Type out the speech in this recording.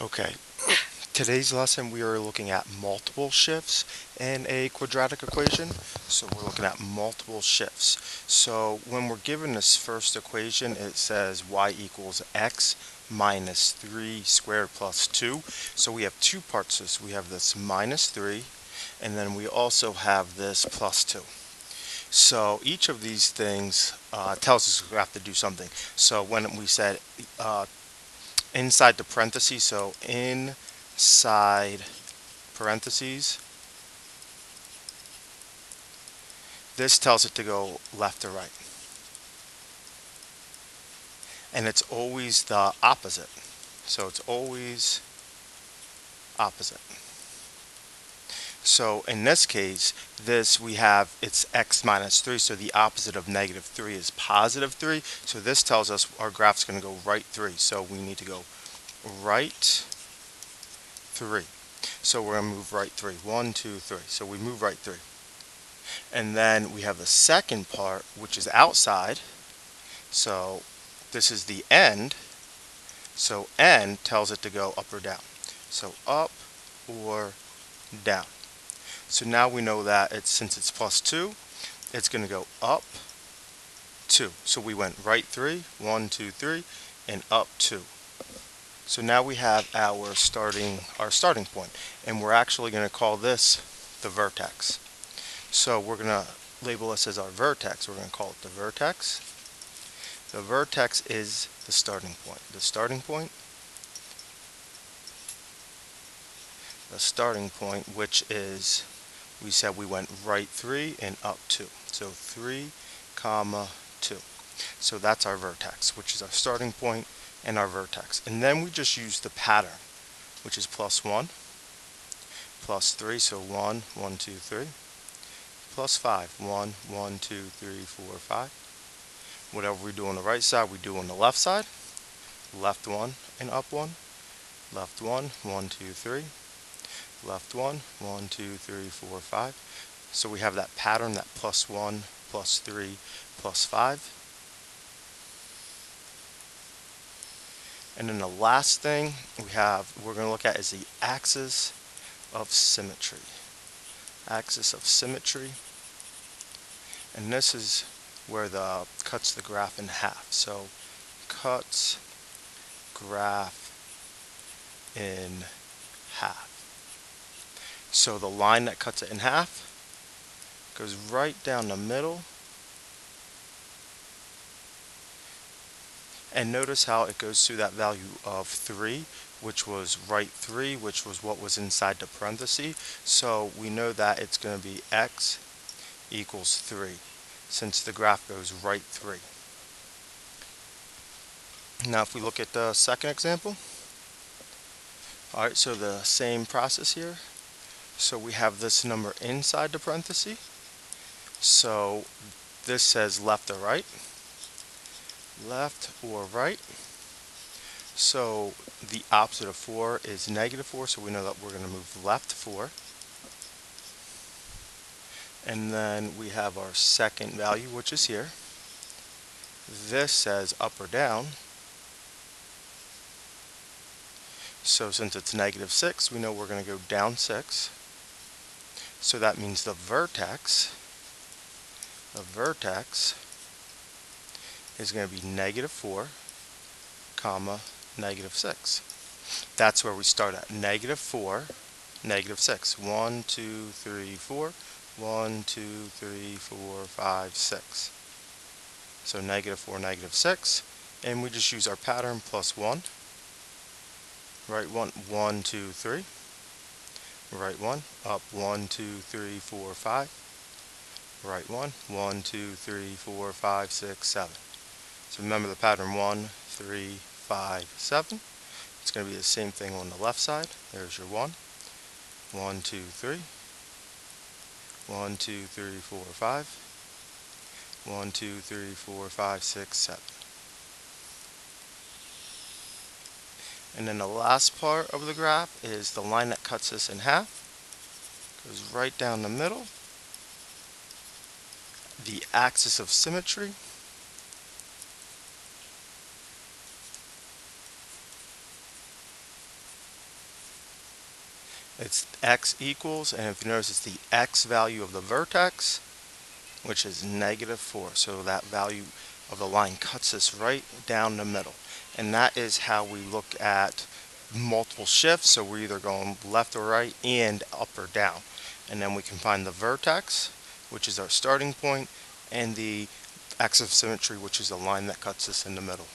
Okay, today's lesson we are looking at multiple shifts in a quadratic equation. So we're looking at multiple shifts. So when we're given this first equation, it says y equals x minus 3 squared plus 2. So we have two parts to this. We have this minus 3, and then we also have this plus 2. So each of these things tells us we have to do something. So when we said inside the parentheses, so inside parentheses, this tells it to go left or right. And it's always the opposite. So it's always opposite. So in this case, this we have it's x minus 3, so the opposite of negative 3 is positive 3. So this tells us our graph's going to go right 3. So we need to go right 3. So we're going to move right 3. 1, 2, 3. So we move right 3. And then we have the second part, which is outside. So this is the end. So end tells it to go up or down. So up or down. So now we know that since it's plus 2, it's going to go up 2. So we went right 3, 1, 2, 3, and up 2. So now we have our starting point, and we're actually going to call this the vertex. So we're going to label this as our vertex. We're going to call it the vertex. The vertex is the starting point. The starting point, which is, we said we went right 3 and up 2. So 3, comma 2. So that's our vertex, which is our starting point and our vertex. And then we just use the pattern, which is plus 1, plus 3, so 1, 1, 2, 3, plus 5, 1, 1, 2, 3, 4, 5. Whatever we do on the right side, we do on the left side. Left 1 and up 1. Left 1, 1, 2, 3. Left 1, 1, 2, 3, 4, 5. So we have that pattern, that plus 1, plus 3, plus 5. And then the last thing we're going to look at is the axis of symmetry. Axis of symmetry. And this is where the cuts the graph in half. So cuts graph in half. So the line that cuts it in half goes right down the middle. And notice how it goes through that value of 3, which was right 3, which was what was inside the parenthesis. So we know that it's going to be x equals 3, since the graph goes right 3. Now if we look at the second example, alright, so the same process here. So we have this number inside the parenthesis. So this says left or right. Left or right. So the opposite of 4 is negative 4, so we know that we're going to move left 4. And then we have our second value, which is here. This says up or down. So since it's negative 6, we know we're going to go down 6. So that means the vertex is going to be negative 4, comma, negative 6. That's where we start at. Negative 4, negative 6. 1, 2, 3, 4. 1, 2, 3, 4, 5, 6. So negative 4, negative 6. And we just use our pattern plus 1. Right 1, 1, 2, 3. Right 1. Up 1, 2, 3, 4, 5. Right 1. 1, 2, 3, 4, 5, 6, 7. So remember the pattern 1, 3, 5, 7. It's going to be the same thing on the left side. There's your 1. 1, 2, 3. 1, 2, 3, 4, 5. 1, 2, 3, 4, 5, 6, 7. And then the last part of the graph is the line that cuts this in half. Goes right down the middle. The axis of symmetry. It's x equals, and if you notice, it's the x value of the vertex, which is -4. So that value of the line cuts us right down the middle. And that is how we look at multiple shifts. So we're either going left or right and up or down. And then we can find the vertex, which is our starting point, and the axis of symmetry, which is the line that cuts us in the middle.